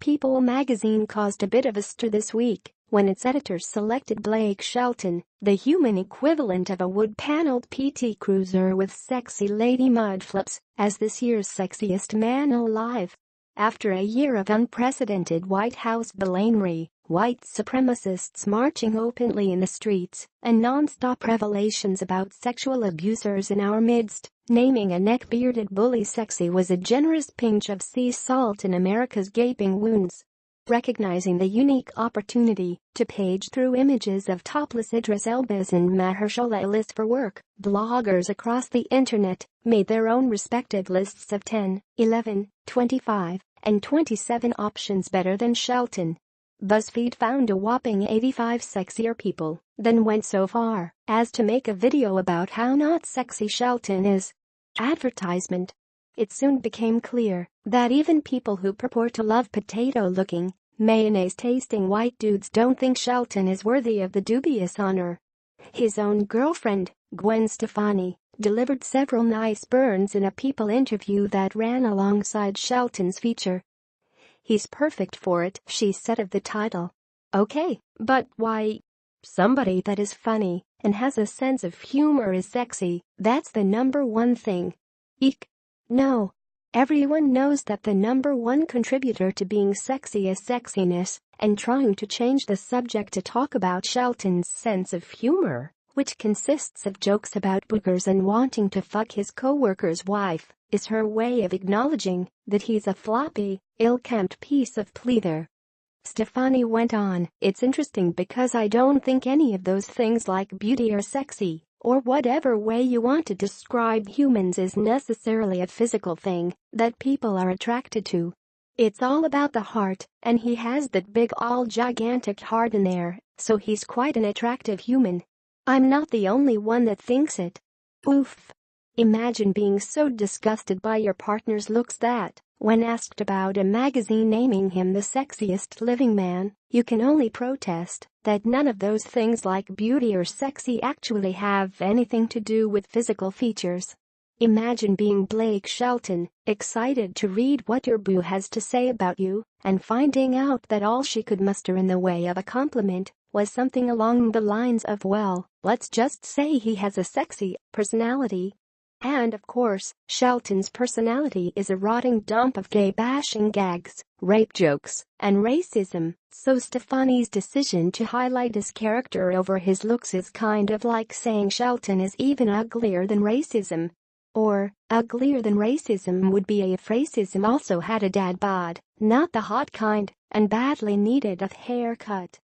People magazine caused a bit of a stir this week when its editors selected Blake Shelton, the human equivalent of a wood-paneled PT Cruiser with sexy lady mudflaps, as this year's Sexiest Man Alive. After a year of unprecedented White House villainry, white supremacists marching openly in the streets, and non-stop revelations about sexual abusers in our midst, naming a neck-bearded bully sexy was a generous pinch of sea salt in America's gaping wounds. Recognizing the unique opportunity to page through images of topless Idris, Elbas and Mahershala lists for work, bloggers across the internet made their own respective lists of 10, 11, 25, and 27 options better than Shelton. BuzzFeed found a whopping 85 sexier people, then went so far as to make a video about how not sexy Shelton is. Advertisement. It soon became clear that even people who purport to love potato-looking, mayonnaise-tasting white dudes don't think Shelton is worthy of the dubious honor. His own girlfriend, Gwen Stefani, delivered several nice burns in a People interview that ran alongside Shelton's feature. "He's perfect for it," she said of the title. "Okay, but why? Somebody that is funny and has a sense of humor is sexy. That's the number one thing." Eek. No. Everyone knows that the number one contributor to being sexy is sexiness, and trying to change the subject to talk about Shelton's sense of humor, which consists of jokes about boogers and wanting to fuck his co-worker's wife, is her way of acknowledging that he's a floppy, ill-kempt piece of pleather. Stefani went on, "It's interesting because I don't think any of those things like beauty or sexy, or whatever way you want to describe humans, is necessarily a physical thing that people are attracted to. It's all about the heart, and he has that big all-gigantic heart in there, so he's quite an attractive human. I'm not the only one that thinks it." Oof. Imagine being so disgusted by your partner's looks that, when asked about a magazine naming him the sexiest living man, you can only protest that none of those things like beauty or sexy actually have anything to do with physical features. Imagine being Blake Shelton, excited to read what your boo has to say about you, and finding out that all she could muster in the way of a compliment was something along the lines of, "Well, let's just say he has a sexy personality." And of course, Shelton's personality is a rotting dump of gay-bashing gags, rape jokes, and racism, so Stefani's decision to highlight his character over his looks is kind of like saying Shelton is even uglier than racism. Or, uglier than racism would be if racism also had a dad bod, not the hot kind, and badly needed a haircut.